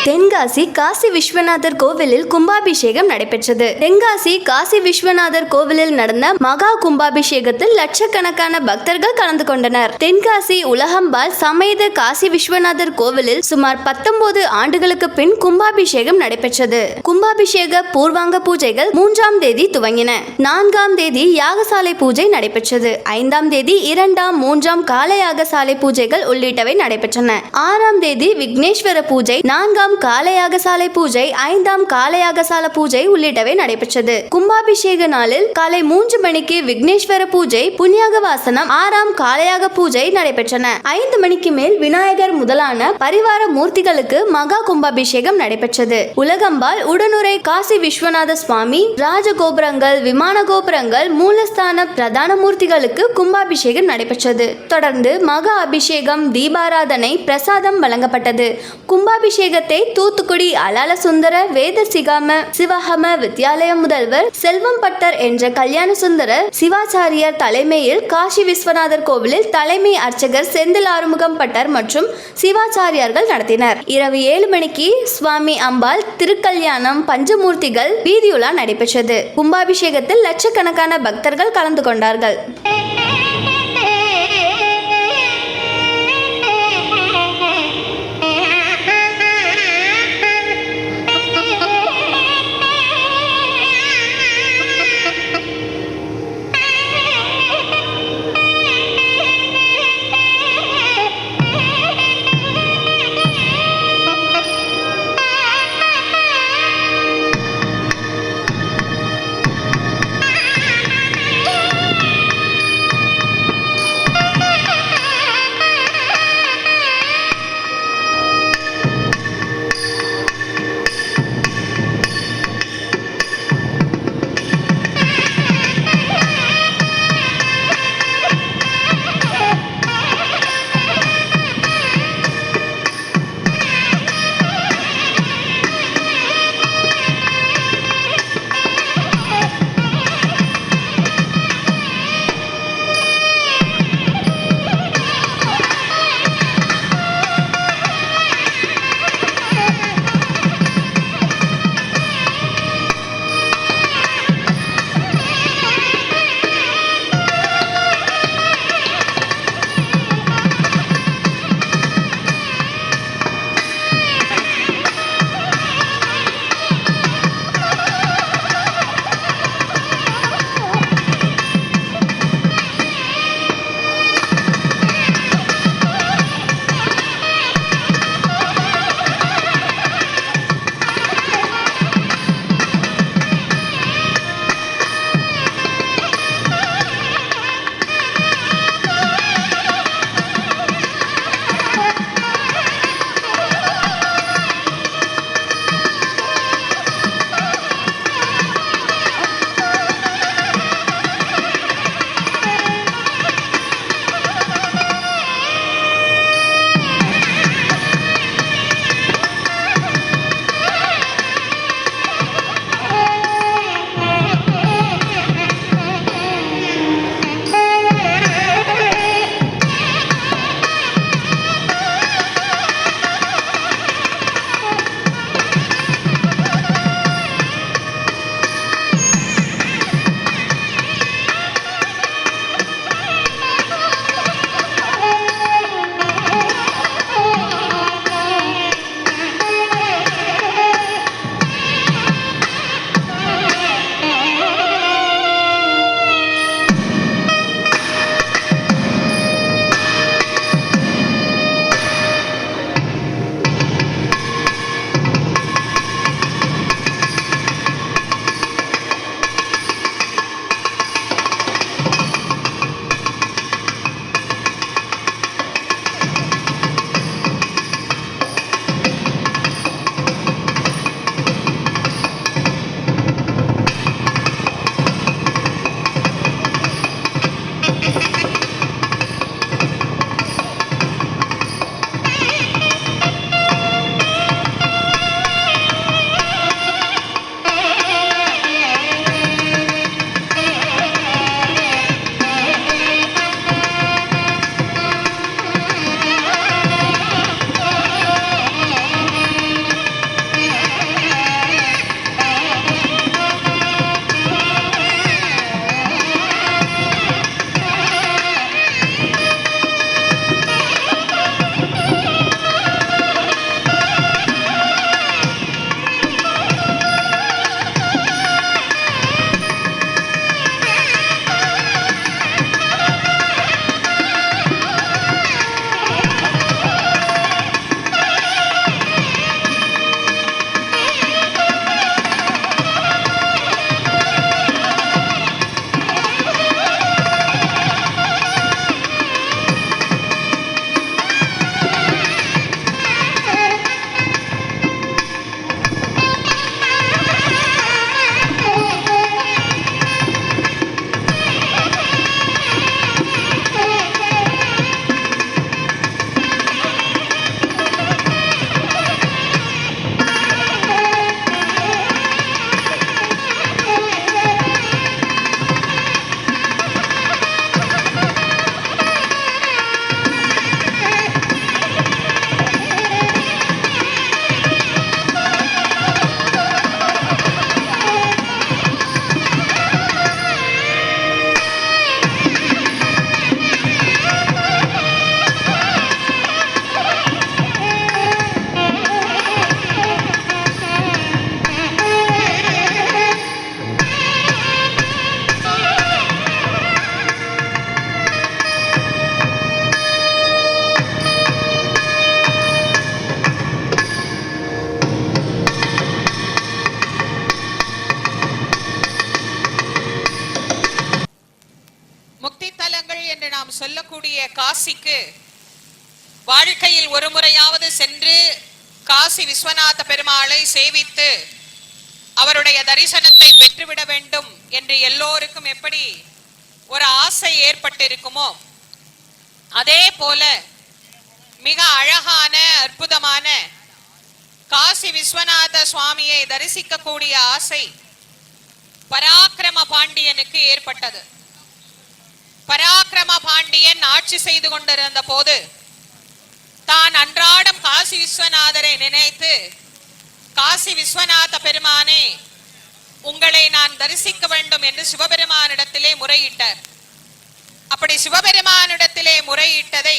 தென்காசி காசி விஸ்வநாதர் கோவிலில் கும்பாபிஷேகம் நடைபெற்றது. தென்காசி காசி விஸ்வநாதர் கோவிலில் நடந்த மகா கும்பாபிஷேகத்தில் லட்சக்கணக்கான பக்தர்கள் கலந்து கொண்டனர். தென்காசி உலகம்பாள் சமேத காசி விஸ்வநாதர் கோவிலில் சுமார் 19 ஆண்டுகளுக்கு பின் கும்பாபிஷேகம் நடைபெற்றது. கும்பாபிஷேக பூர்வாங்க பூஜைகள் 3ஆம் தேதி துவங்கின. 4ஆம் தேதி யாகசாலை பூஜை நடைபெற்றது. 5ஆம் தேதி 2ஆம் 3ஆம் கால யாகசாலை பூஜைகள் உள்ளிட்டவை நடைபெற்றன. 6ஆம் தேதி விக்னேஸ்வர பூஜை, 4ஆம் கால யாகசாலை பூஜை, 5ஆம் கால யாகசால பூஜை உள்ளிட்டவை நடைபெற்றது. கும்பாபிஷேக நாளில் காலை 3 மணிக்கு விக்னேஸ்வர பூஜை, புண்ணியாக வாசனம், 6ஆம் காலயாக பூஜை நடைபெற்றன. 5 மணிக்கு மேல் விநாயகர் முதலான பரிவார மூர்த்திகளுக்கு மகா கும்பாபிஷேகம் நடைபெற்றது. உலகம்பாள், உடனுரை காசி விஸ்வநாத சுவாமி, ராஜகோபுரங்கள், விமான கோபுரங்கள், மூலஸ்தான பிரதான மூர்த்திகளுக்கு கும்பாபிஷேகம் நடைபெற்றது. தொடர்ந்து மகா அபிஷேகம், தீபாராதனை, பிரசாதம் வழங்கப்பட்டது. கும்பாபிஷேகத்தை தூத்துக்குடி அலால சுந்தர வேத சிவகம வித்யாலய முதல்வர் செல்வம் பட்டர் என்ற கல்யாண சுந்தர சிவாச்சாரியார் தலைமையில் காசி விஸ்வநாதர் கோவிலில் தலைமை அர்ச்சகர் செந்தில் ஆறுமுகம் பட்டர் மற்றும் சிவாச்சாரியார்கள் நடத்தினர். இரவு 7 மணிக்கு சுவாமி அம்பாள் திருக்கல்யாணம் பஞ்சமூர்த்திகள் வீதியுலா நடைபெற்றது. கும்பாபிஷேகத்தில் லட்சக்கணக்கான பக்தர்கள் கலந்து கொண்டார்கள். என்று நாம் சொல்லக்கூடிய காசிக்கு வாழ்க்கையில் ஒரு முறையாவது சென்று காசி விஸ்வநாத பெருமாளை சேவித்து அவருடைய தரிசனத்தை பெற்றுவிட வேண்டும் என்று எல்லோருக்கும் எப்படி ஒரு ஆசை ஏற்பட்டிருக்குமோ அதே போல மிக அழகான அற்புதமான காசி விஸ்வநாத சுவாமியை தரிசிக்கக்கூடிய ஆசை பராக்கிரம பாண்டியனுக்கு ஏற்பட்டது. பராக்கிரம பாண்டியன் ஆட்சி செய்து கொண்டிருந்த போது தான் அன்றாடம் காசி விஸ்வநாதரை நினைத்து, காசி விஸ்வநாத பெருமானே உங்களை நான் தரிசிக்க வேண்டும் என்று சிவபெருமானிடத்திலே முறையிட்டார். அப்படி சிவபெருமானிடத்திலே முறையிட்டதை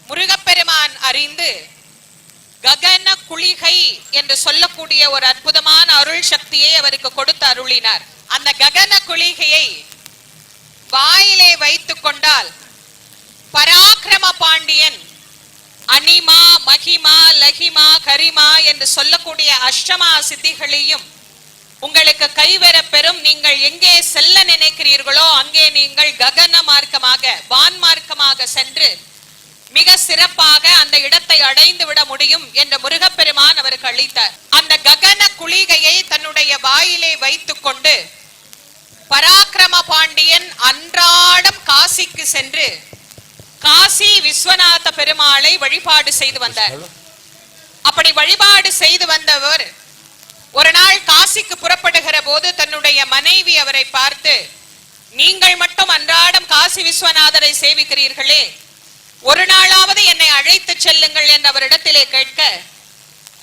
முருகப்பெருமான் அறிந்து ககன குளிகை என்று சொல்லக்கூடிய ஒரு அற்புதமான அருள் சக்தியை அவருக்கு கொடுத்து அருளினார். அந்த ககன குளிகையை வாயிலே வைத்துக் கொண்டால் பராக்கிரம பாண்டியன் அனிமா, மகிமா, லகிமா, கரிமா என்று சொல்லக்கூடிய அஷ்டமா சித்திகளையும் உங்களுக்கு கைவர பெறும். நீங்கள் எங்கே செல்ல நினைக்கிறீர்களோ அங்கே நீங்கள் ககன மார்க்கமாக, வான் மார்க்கமாக சென்று மிக சிறப்பாக அந்த இடத்தை அடைந்து விட முடியும் என்று முருகப்பெருமான் அவருக்கு அளித்தார். அந்த ககன குளிகையை தன்னுடைய வாயிலே வைத்துக் கொண்டு பராக்கிரம பாண்டியன் அன்றாடம் காசிக்கு சென்று காசி விஸ்வநாத பெருமாளை வழிபாடு செய்து வந்தார். அப்படி வழிபாடு செய்து வந்தவர் ஒரு நாள் காசிக்கு புறப்படுகிற போது தன்னுடைய மனைவி அவரை பார்த்து, நீங்கள் மட்டும் அன்றாடம் காசி விஸ்வநாதரை சேவிக்கிறீர்களே, ஒரு நாளாவது என்னை அழைத்து செல்லுங்கள் என்று அவரிடத்திலே கேட்க,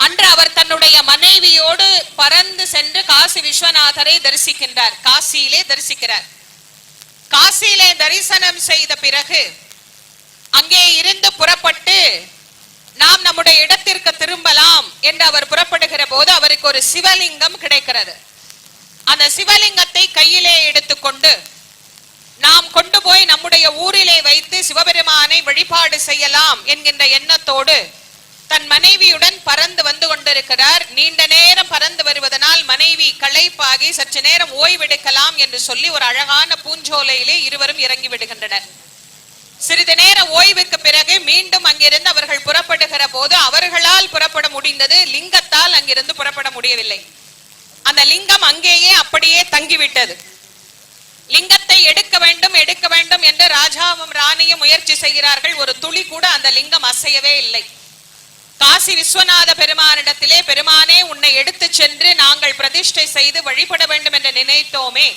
அன்று அவர் தன்னுடைய மனைவியோடு பறந்து சென்று காசி விஸ்வநாதரை தரிசிக்கின்றார். காசியிலே தரிசிக்கிறார். காசியிலே தரிசனம் செய்த பிறகு அங்கே இருந்து புறப்பட்டு நாம் நம்முடைய இடத்திற்கு திரும்பலாம் என்று அவர் புறப்படுகிற போது அவருக்கு ஒரு சிவலிங்கம் கிடைக்கிறது. அந்த சிவலிங்கத்தை கையிலே எடுத்துக்கொண்டு நாம் கொண்டு போய் நம்முடைய ஊரிலே வைத்து சிவபெருமானை வழிபாடு செய்யலாம் என்கின்ற எண்ணத்தோடு தன் மனைவியுடன் பறந்து வந்து கொண்டிருக்கிறார். நீண்ட நேரம் பறந்து வருவதனால் மனைவி களைப்பாகி சற்று நேரம் ஓய்வெடுக்கலாம் என்று சொல்லி ஒரு அழகான பூஞ்சோலையிலே இருவரும் இறங்கி விடுகின்றனர். சிறிது நேர ஓய்வுக்கு பிறகு மீண்டும் அங்கிருந்து அவர்கள் புறப்படுகிற போது அவர்களால் புறப்பட முடிந்தது, லிங்கத்தால் அங்கிருந்து புறப்பட முடியவில்லை. அந்த லிங்கம் அங்கேயே அப்படியே தங்கிவிட்டது. லிங்கத்தை எடுக்க வேண்டும் எடுக்க வேண்டும் என்று ராஜாவும் ராணியும் முயற்சி செய்கிறார்கள். ஒரு துளி கூட அந்த லிங்கம் அசையவே இல்லை. காசி விஸ்வநாத பெருமானிடத்திலே, பெருமானே உன்னை எடுத்து சென்று நாங்கள் பிரதிஷ்டை செய்து வழிபட வேண்டும் என்று நினைத்தோமே,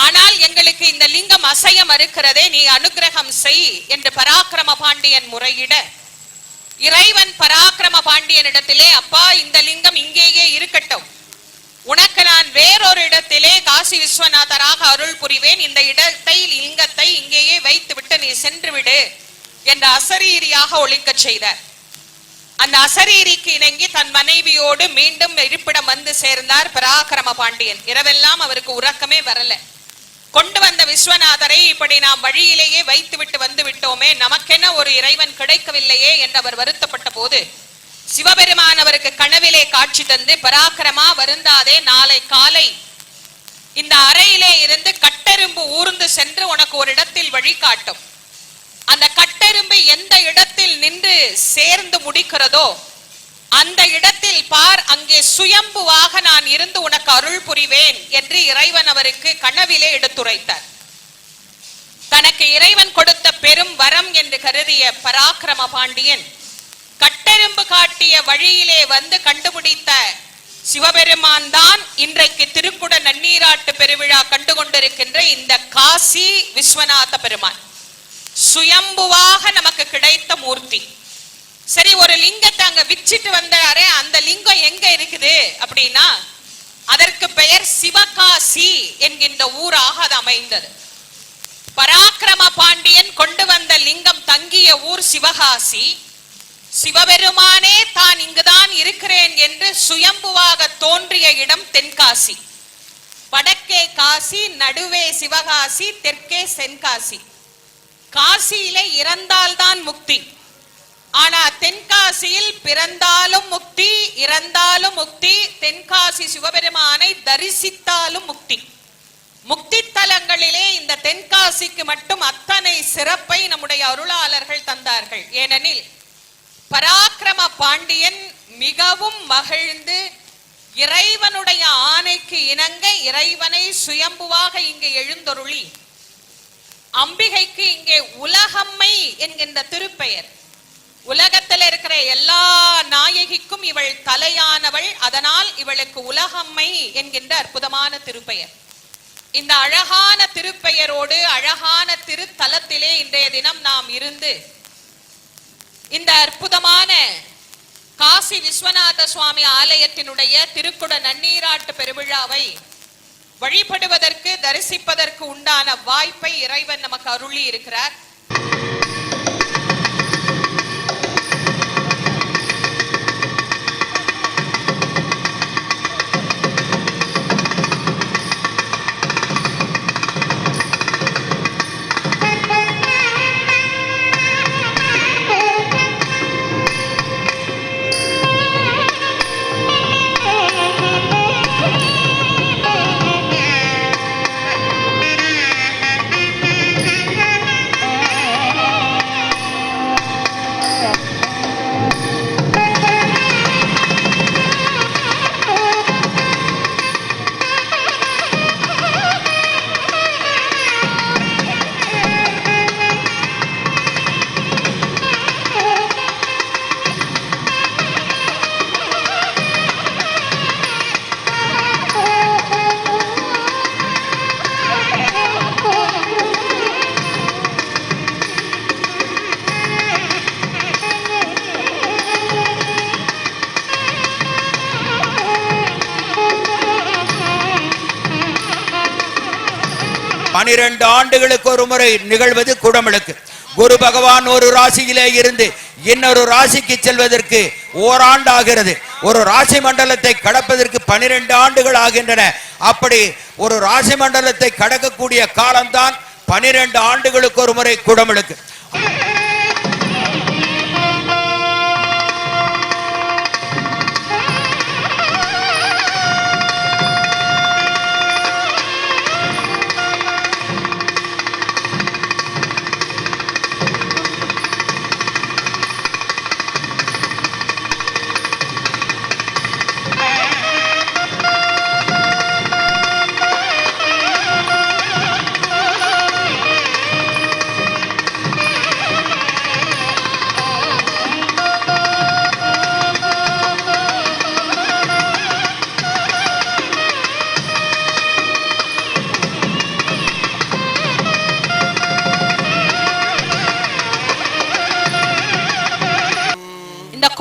ஆனால் எங்களுக்கு இந்த லிங்கம் அசைய மறுக்கிறதே, நீ அனுகிரகம் செய் என்று பராக்கிரம பாண்டியன் முறையிட, இறைவன் பராக்கிரம பாண்டியனிடத்திலே, அப்பா இந்த லிங்கம் இங்கேயே இருக்கட்டும், உனக்கு நான் வேறொரு இடத்திலே காசி விஸ்வநாதராக அருள் புரிவேன், இந்த இடத்தை லிங்கத்தை இங்கேயே வைத்து விட்டு நீ சென்று விடு என்று அசரீரியாக ஒழிக்க செய்தார். அந்த அசரீரிக்கு இணங்கி தன் மனைவியோடு மீண்டும் இருப்பிடம் வந்து சேர்ந்தார் பராக்கிரம பாண்டியன். இரவெல்லாம் அவருக்கு உறக்கமே வரல. கொண்டு வந்த விஸ்வநாதரை இப்படி நாம் வழியிலேயே வைத்து விட்டு வந்து விட்டோமே, நமக்கென ஒரு இறைவன் கிடைக்கவில்லையே என்று அவர் வருத்தப்பட்ட போது சிவபெருமான் அவருக்கு கனவிலே காட்சி தந்து, பராக்கிரமா வருந்தாதே, நாளை காலை இந்த அறையிலே இருந்து கட்டெரும்பு ஊர்ந்து சென்று உனக்கு ஒரு இடத்தில் வழிகாட்டும். அந்த கட்டெரும்பு எந்த இடத்தில் நின்று சேர்ந்து முடிக்கிறதோ அந்த இடத்தில் பார், அங்கே சுயம்புவாக நான் இருந்து உனக்கு அருள் புரிவேன் என்று இறைவன் அவருக்கு கனவிலே எடுத்துரைத்தார். தனக்கு இறைவன் கொடுத்த பெரும் வரம் என்று கருதிய பராக்கிரம பாண்டியன் கட்டெரும்பு காட்டிய வழியிலே வந்து கண்டுபிடித்த சிவபெருமான் தான் இன்றைக்கு திருக்குட நன்னீராட்டு பெருவிழா கண்டு கொண்டிருக்கின்ற இந்த காசி விஸ்வநாத பெருமான். சுயம்புவாக நமக்கு கிடைத்த மூர்த்தி. சரி, ஒரு லிங்கத்தை அங்க விச்சிட்டு வந்தாரே, அந்த லிங்கம் எங்க இருக்குது அப்படின்னா அதற்கு பெயர் சிவகாசி என்கின்ற ஊராக அது அமைந்தது. பராக்கிரம பாண்டியன் கொண்டு வந்த லிங்கம் தங்கிய ஊர் சிவகாசி. சிவபெருமானே தான் இங்குதான் இருக்கிறேன் என்று சுயம்புவாக தோன்றிய இடம் தென்காசி. வடக்கே காசி, நடுவே சிவகாசி, தெற்கே தென்காசி. காசியிலே இறந்தால்தான் முக்தி, ஆனா தென்காசியில் பிறந்தாலும் முக்தி, இறந்தாலும் முக்தி, தென்காசி சிவபெருமானை தரிசித்தாலும் முக்தி. முக்தித்தலங்களிலே இந்த தென்காசிக்கு மட்டும் அத்தனை சிறப்பை நம்முடைய அருளாளர்கள் தந்தார்கள். ஏனெனில் பராக்கிரம பாண்டியன் மிகவும் மகிழ்ந்து இறைவனுடைய ஆணைக்கு இணங்க இறைவனை சுயம்புவாக இங்கே எழுந்தருளி அம்பிகைக்கு இங்கே உலகம்மை என்கின்ற திருப்பெயர். உலகத்தில் இருக்கிற எல்லா நாயகிக்கும் இவள் தலையானவள், அதனால் இவளுக்கு உலகம்மை என்கின்ற அற்புதமான திருப்பெயர். இந்த அழகான திருப்பெயரோடு அழகான திருத்தலத்திலே இன்றைய தினம் நாம் இருந்து இந்த அற்புதமான காசி விஸ்வநாத சுவாமி ஆலயத்தினுடைய திருக்குட நன்னீராட்டு பெருவிழாவை வழிபடுவதற்கு தரிசிப்பதற்கு உண்டான வாய்ப்பை இறைவன் நமக்கு அருளி இருக்கிறார். பனிரெண்டு ஆண்டுகளுக்கு ஒரு முறை நிகழ்வது குடமுழுக்கு. குரு பகவான் ஒரு ராசியிலே இருந்து இன்னொரு ராசிக்கு செல்வதற்கு ஓராண்டு ஆகிறது. ஒரு ராசி மண்டலத்தை கடப்பதற்கு 12 ஆண்டுகள் ஆகின்றன. அப்படி ஒரு ராசி மண்டலத்தை கடக்கக்கூடிய காலம்தான் 12 ஆண்டுகளுக்கு ஒரு முறை குடமுழுக்கு.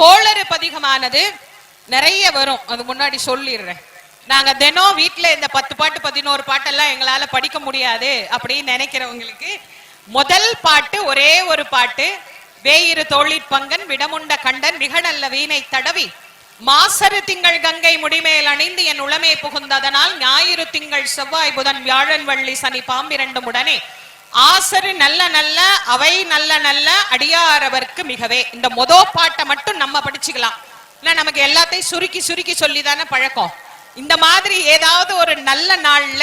கோளறு பதிகமானது நிறைய வரும். அது முன்னாடி சொல்லிடுறேன். நாங்க தினம் வீட்டுல இந்த 10 பாட்டு 11 பாட்டெல்லாம் எங்களால படிக்க முடியாது அப்படின்னு நினைக்கிறவங்களுக்கு முதல் பாட்டு ஒரே ஒரு பாட்டு. வேயிரு தோழிற்பங்கன் விடமுண்ட கண்டன் விகடல்ல வீணை தடவி மாசரு திங்கள் கங்கை முடிமேல் அணிந்து என் உளமே புகுந்ததனால் ஞாயிறு திங்கள் செவ்வாய் புதன் வியாழன் வள்ளி சனி பாம்பிரண்டும் உடனே ஆசரு நல்ல நல்ல அவை நல்ல நல்ல அடியாரவர்க்கு மிகவே. இந்த பாட்டை மட்டும் நம்ம படிச்சுக்கலாம். இல்ல நமக்கு எல்லாத்தையும் சுருக்கி சுருக்கி சொல்லிதானே பழக்கம். இந்த மாதிரி ஏதாவது ஒரு நல்ல நாள்ல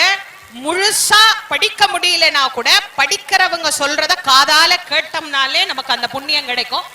முழுசா படிக்க முடியலனா கூட படிக்கிறவங்க சொல்றத காதால கேட்டோம்னாலே நமக்கு அந்த புண்ணியம் கிடைக்கும்.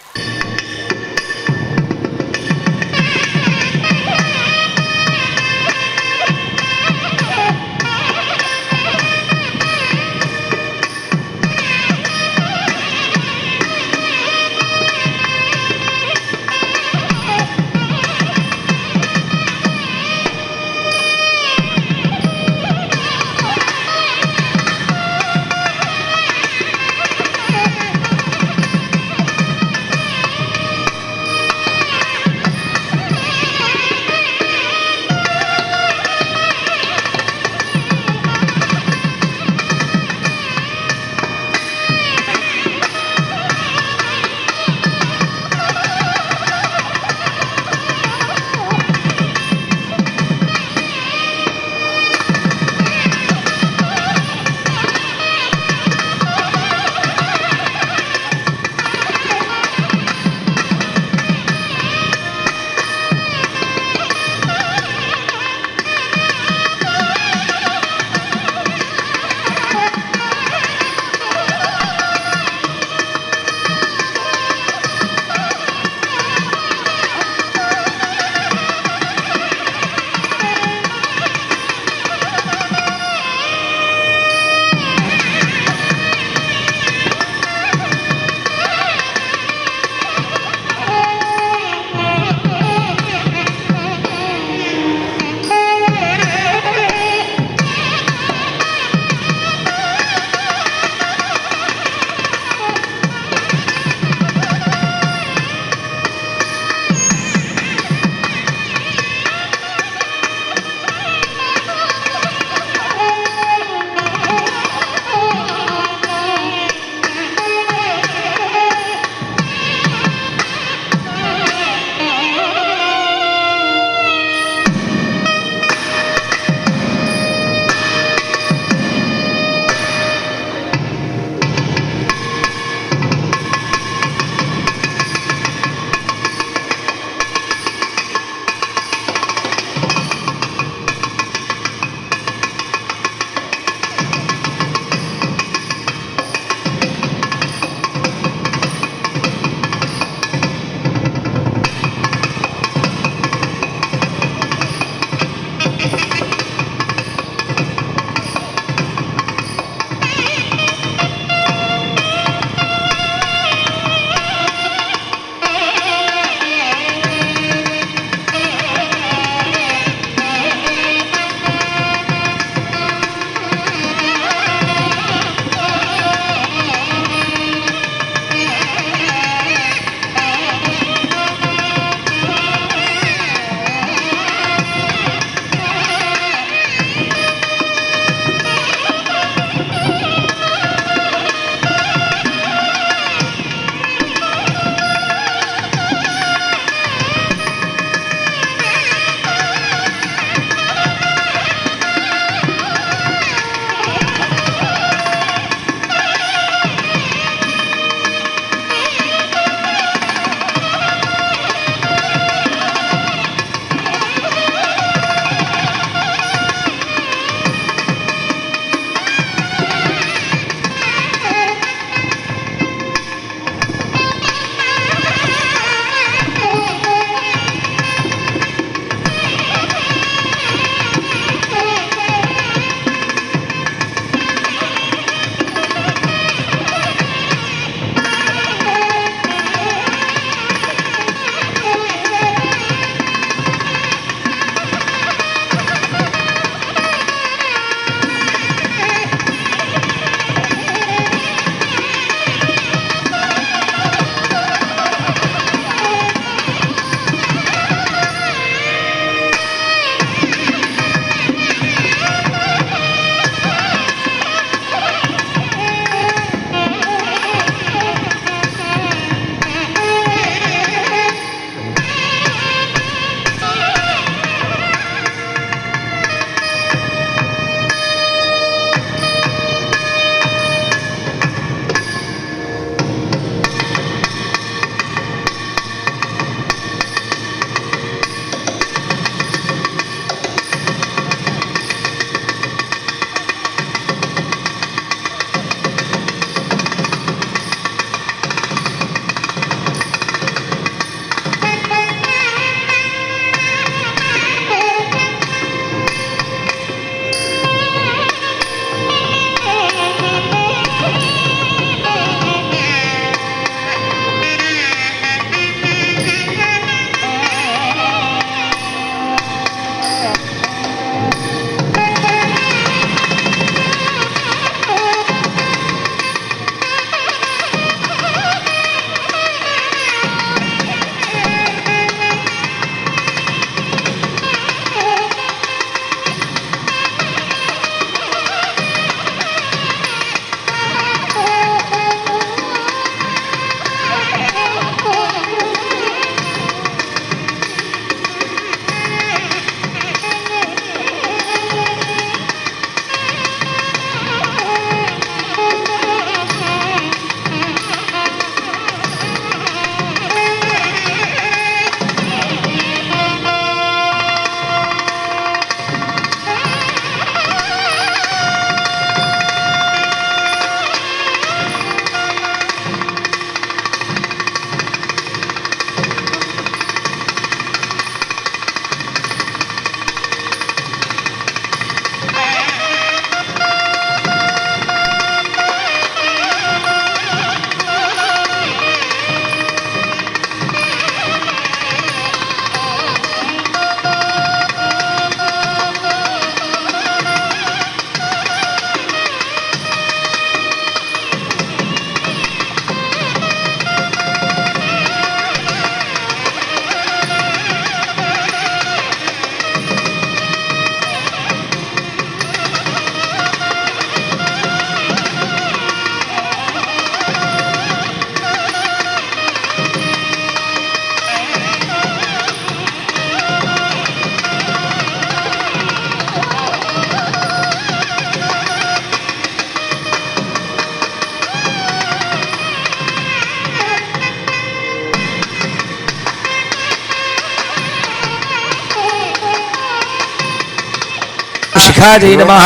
शिखाजै नमः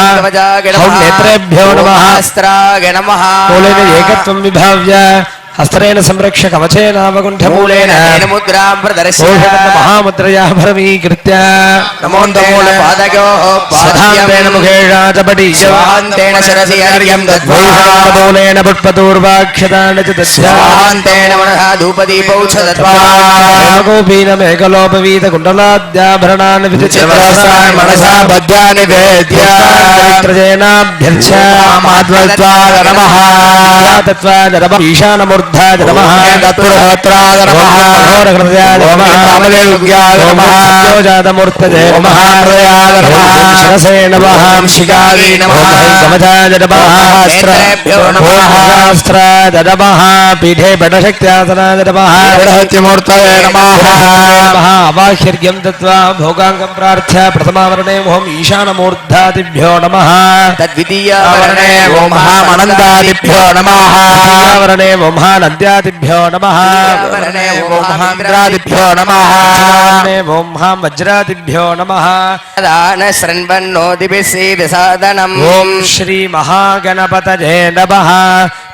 ॐ नेत्रेभ्यो नमः अस्त्राय नमः मूलेन एकत्वं विभाव्य हस्तरेण संरक्ष्य कवचेनावकुण्ठमूलेन मुद्रां प्रदर्श्य महामुद्रया भरमीकृत्य नमो पादयोः सधान्तेन मुखेषा च स्वाहान्तेन शिरसि अर्घ्यं दद्मः मूलेन पुष्पदूर्वाक्षतानि च स्वाहान्तेन मनः धूपदीपौ च दद्मः गोपीनमेकलोपवीतकुण्डलाद्याभरणानि चित्रवस्त्राणि मनसा बद्धानि वेद्य पवित्रजेनाभ्यर्च्य माध्वत्वाय नमः तत्त्वाय नमः ईशानमूर्धाय नमः तत्पुरहोत्राय नमः घोरहृदयाय नमः कामदेव्याय नमः जातमूर्तये नमः महाहृदयाय नमः शिरसे नमः शिखायै नमः कवचाय नमः नेत्रेभ्यो नमः सहस्राय नमः पीठे पटशक्त्यासनाय नमः बृहत्यमूर्तये नमः अवाह्यर्घ्यं दत्त्वा भोगाङ्गं प्रार्थ्य प्रथमावरणे ओम् ईशानमूर्धादिभ्यो नमः तद्वितीयावरणे ओं महामनन्दादिभ्यो नमः आवरणे ओम्हानन्द्यादिभ्यो नमः आवरणे ओं महान्द्रादिभ्यो नमः ओं वज्रादिभ्यो नमः दान शृण्वन्नोदिभिः ॐ श्री महागणपतये नमः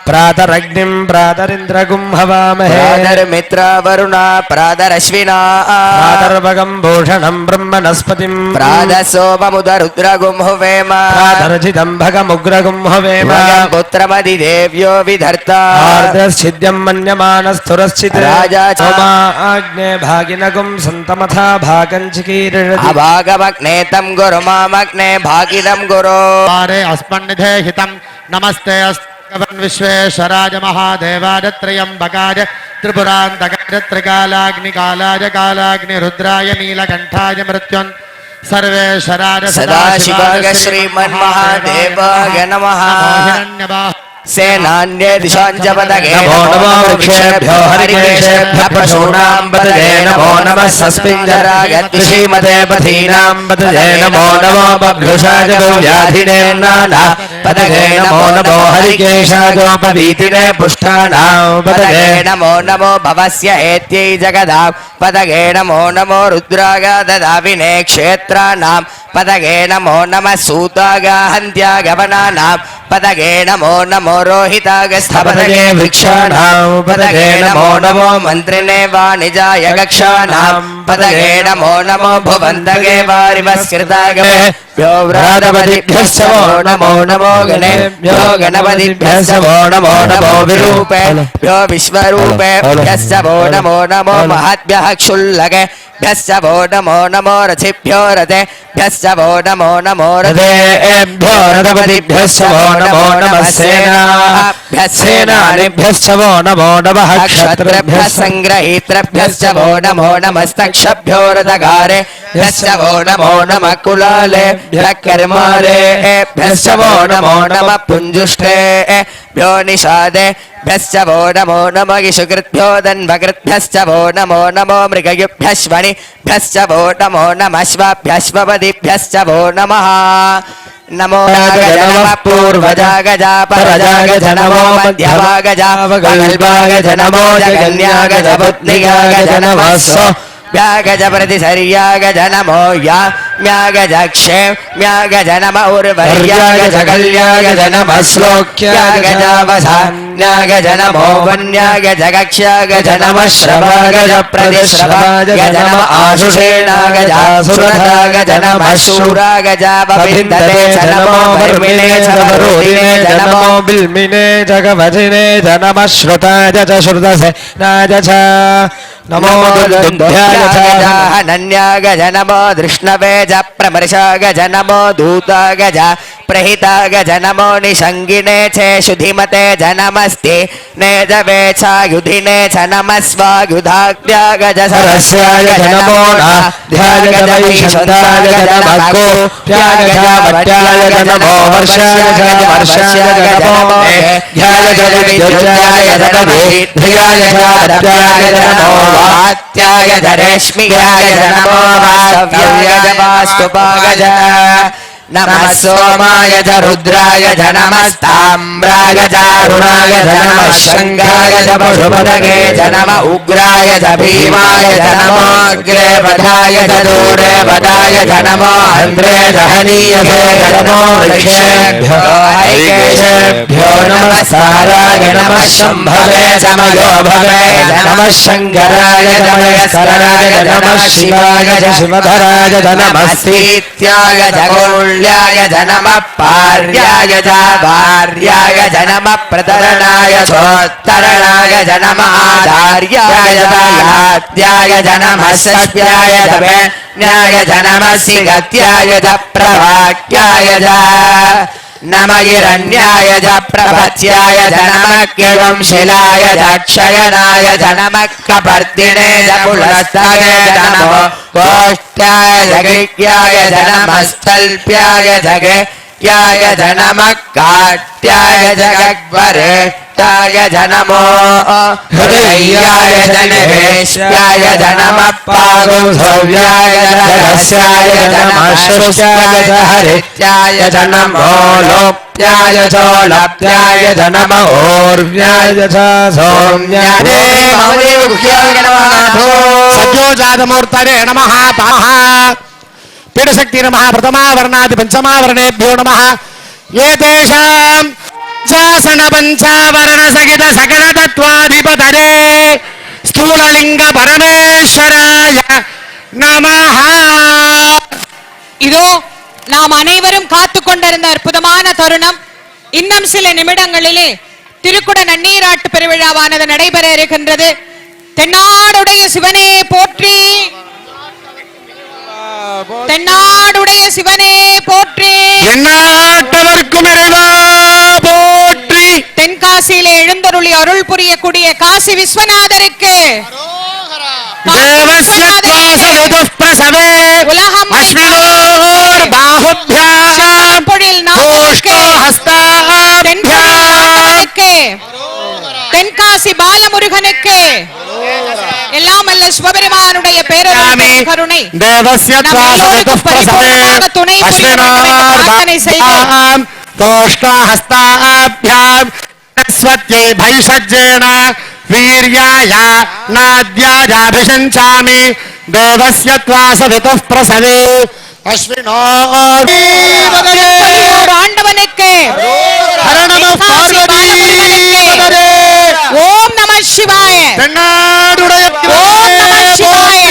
प्रातरग्निं प्रातरिन्द्रगुं हवामहे प्रातर्मित्रावरुणा प्रातरश्विना प्रातर्भगं भूषणं ब्रह्मणस्पतिं प्रातसोममुदरुद्रगुं हुवेम प्रातर्जितं भगमुग्रगुं हवेम पुत्रमधिदेव्यो विधर्ता आर्द्रश्चिद्यं मन्यमानस्थुरश्चित् राजा च आग्ने भागिनगुं सन्तमथा भागञ्चिकीर्षति अभागमग्ने तं गुरु मामग्ने भागिनं गुरु पारे अस्मन्निधे हितं नमस्ते अस्तवन् विश्वेश्वराय महादेवाय त्र्यम्बकाय त्रिपुरान्तकाय त्रिकालाग्निकालाय कालाग्निरुद्राय नीलकण्ठाय मृत्युन् सर्वेश्वराय सदाशिवाय श्रीमन्महादेवाय नमः सेनान्ये दिशाञ्जपदगे नमो नमः वृक्षेभ्यो हरिकेशेभ्यः पशूनां पतये नमो नमः सस्मिञ्जरागद्विषीमते पथीनां पतये नमो नमो बभ्रुषाय व्याधिने नाना पतये नमो नमो हरिकेशागोपवीतिने पुष्टानां पतये नमो नमो भवस्य एत्यै जगदां पदगे नमो नमो रुद्रागाददाविने क्षेत्राणां पदगे नमो नमः सूतागाहन्त्यागवनानां पदगे नमो नमो रोहितागस्थपदगे वृक्षाणां पदगे नमो नमो मन्त्रिणे वाणिजाय गक्षाणां पदगे नमो नमो भुवन्तगे वारिवस्कृतागमेभ्यो व्रातपतिभ्यश्च वो नमो नमो गणेभ्यो गणपतिभ्यश्च वो नमो नमो विरूपेभ्यो विश्वरूपेभ्यश्च वो नमो नमो महद्भ्यः क्षुल्लकेभ्यश्च वो नमो नमो रथिभ्यो रथेभ्यश्च वो नमो नमो रथेभ्यो रथपतिभ्यश्च वो नमो नमः सेनानिभ्यश्च वो नमो नमः क्षत्रेभ्यः सङ्ग्रहीतृभ्यश्च वो नमो नमस्तक्षभ्यो रथगारेभ्यश्च वो नमो नमः कुलालेभ्यः कर्मारेभ्यश्च वो नमो नमः पुञ्जुष्टेभ्यो निषादेभ्यश्च वो नमो नमः इषुकृद्भ्यो दन्वकृद्भ्यश्च वो नमो नमो मृगयुभ्यश्वनिभ्यश्च वो नमो नमः श्वाभ्यश्वपदिभ्यश्च वो नमः नमो नागजनमः पूर्वजागजा परजागजनमो मध्यभागजा वगल्भागजनमो जगन्यागजबुद्धिगागजनमः व्यागज प्रतिसर्यागजनमो याम्यागजक्षे म्यागजनम उर्वर्यागजगल्यागजनमः श्लोक्यागजावसान्यागजनमो वन्यागजगक्ष्यागजनमः श्रवागज प्रतिश्रवागजनम आशुषेणागजासुरथागजनमः शूरागजावविन्दते जनमो वर्मिणे चवरोदिने जनमो बिल्मिने जगवजिने जनमः श्रुताय च श्रुतसे नाय च नमो नन्यागजनमो दृष्णवे च प्रमर्शागजनमो दूतागज प्रहितागजनमो निषङ्गिने चे शुधिमते जनमस्ति नेजवे चायुधिने च नमः स्वायुधाग्यागज सरस्याय जनमो नाध्यागजमैषन्दाय जनमको त्यागजावट्याय जनमो वर्षाय जनमो ध्यागजविद्युत्याय जनमे ध्याय जात्याय जनमो वात्यागज रेश्मियाय जनमो वास्तव्यागज वास्तुपागज नमः सोमाय च रुद्राय च नमस्ताम्राय च अरुणाय च नमः शङ्खाय च पशुपतये च नमः उग्राय च भीमाय च नमो अग्रे वधाय च दूरे वधाय च नमो अन्ध्रे च हनीयसे च नमो वृक्षेभ्यो हैकेशेभ्यो नमः साराय नमः शम्भवे समयो भवे नमः शङ्कराय च मयस्कराय च नमः शिवाय च शिवधराय च नमः श्रीत्याय च गौल्याय च नमः पार्याय च भार्याय च नमः प्रतरणाय चोत्तरणाय च नमः आचार्याय च लात्याय च नमः सत्याय च वेण्याय च नमः सिगत्याय च प्रवाक्याय च नमः हिरण्याय च प्रभत्याय च नमः किंशिलाय च क्षयनाय च नमः कपर्दिने च पुलस्तये च नमो गोष्ठाय च गिह्याय च नमः स्थल्प्याय च गेह्याय च नमः काट्याय च गह्वरेष्ठाय च नमो हृदयाय च निवेश्याय च नमः पागुंसव्याय च रस्याय च नमः श्रुत्याय च हरित्याय च नमो लोप्याय च लप्याय च नमः ऊर्व्याय च सौम्याय सज्जोजातमूर्तये नमः पामः पीडशक्ति नमः प्रथमावर्णादि पंचमावर्णेभ्यो नमः एतेषां शासन पंचावरण सहित सकल तत्वाधिपतये स्थूललिंग परमेश्वराय नमः இதோ நாம் அனைவரும் காத்து கொண்டிருந்த அற்புதமான தருணம் இன்னும் சில நிமிடங்களிலே திருக்குட நன்னீராட்டு பெருவிழாவானது நடைபெற இருக்கின்றது. தென்னாடுடைய சிவனே போற்றி, தென்னாடுடைய சிவனே போற்றி, எந்நாட்டவர்க்கும் இறைவா போற்றி. தென்காசியிலே எழுந்தருளி அருள் புரியக்கூடிய காசி விஸ்வநாதருக்கு தேவஸ்ய த்வாசவிதுः பிரசவே உலகம் அஸ்மினோர் பாஹுभ्याम् பொழில் தூஷ்டோ ஹஸ்தாभ्याम् தென்காசி பாலமுருகனுக்கு எல்லாம் அல்ல சிவபெருமானுடைய பேரருள் கருணை தேவஸ்ய த்வாசவிதுः பிரசவே அஸ்மினோர் பாஹுभ्याम् தூஷ்டோ ஹஸ்தாभ्याम् ஸ்வத்யை பைஷஜ்ஜேன वीर्याय नाद्याजाभिषञ्चामि देवस्य त्वासवितुः प्रसवे अश्विनो ஆண்டவனுக்கு हर नमः पार्वती ஓம் நம சிவாய தென்னாடுடைய ஓம் நம சிவாய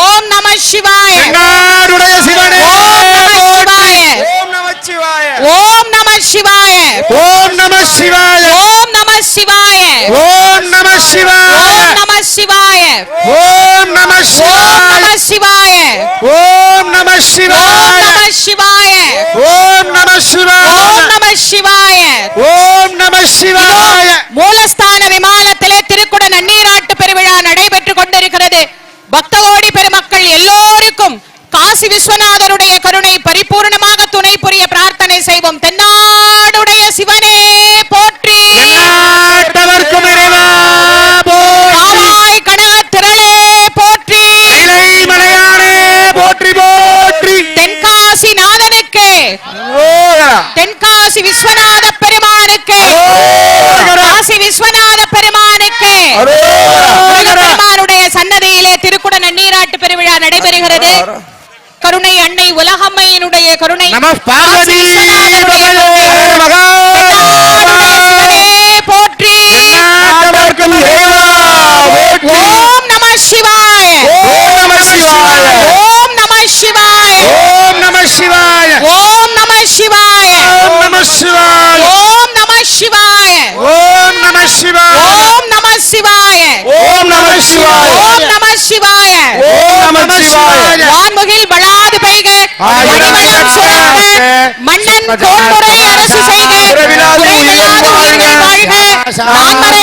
ஓம் நம சிவாய தென்னாடுடைய சிவனே ஓம் நம சிவாய ஓம் நம சிவாய ஓம் நம சிவாய ஓம் நம சிவாய ஓம் நம சிவாய ஓம் நம சிவாய ஓம் நம சிவாய ஓம் நம சிவாய ஓம் நம சிவாய ஓம் நம சிவாய ஓம் நம ஓம் நம சிவாய சிவாய ஓம் நம சிவாய மூலஸ்தான விமானத்திலே திருக்குட நன்னீராட்டு பெருவிழா நடைபெற்றுக் கொண்டிருக்கிறது. பக்த கோடி பெருமக்கள் எல்லோருக்கும் காசி விஸ்வநாதருடைய கருணை பரிபூர்ணமாக துணை புரிய பிரார்த்தனை செய்வோம். தென்னாடுடைய சிவனே போற்றி, நாட்டவர்க்கும் இறைவா போற்றி, காவாய் கனக திரளே போற்றி, இளைமலையானே போற்றி போற்றி. தென்காசி நாதனுக்கு, தென்காசி விஸ்வநாத பெருமானுக்கு, காசி விஸ்வநாத பெருமானுக்கு பெருமானுடைய சன்னதியிலே திருக்குட நன்னீராட்டு பெருவிழா நடைபெறுகிறது. கருணை அன்னை உலகம்மையினுடைய கருணை நம பார்வதி போற்றி. ஓம் நம சிவாய ஓம் நம சிவாய ஓம் நம சிவாய ஓம் நம சிவாய ஓம் நம சிவாய ஓம் நம சிவாய ஓம் நம சிவாய ஓம் நம சிவாய ஓம் நம சிவாய ஓம் நம சிவாய ஓம் நம சிவாய ஓம் நம சிவாய வான்முகில் வளாது பெய்க, மணிவளம் சுழற்க, மன்னன் கோன்முறை அரசு செய்க, குறைவிலாது உயிர்கள் வாழ்க, நான்மறை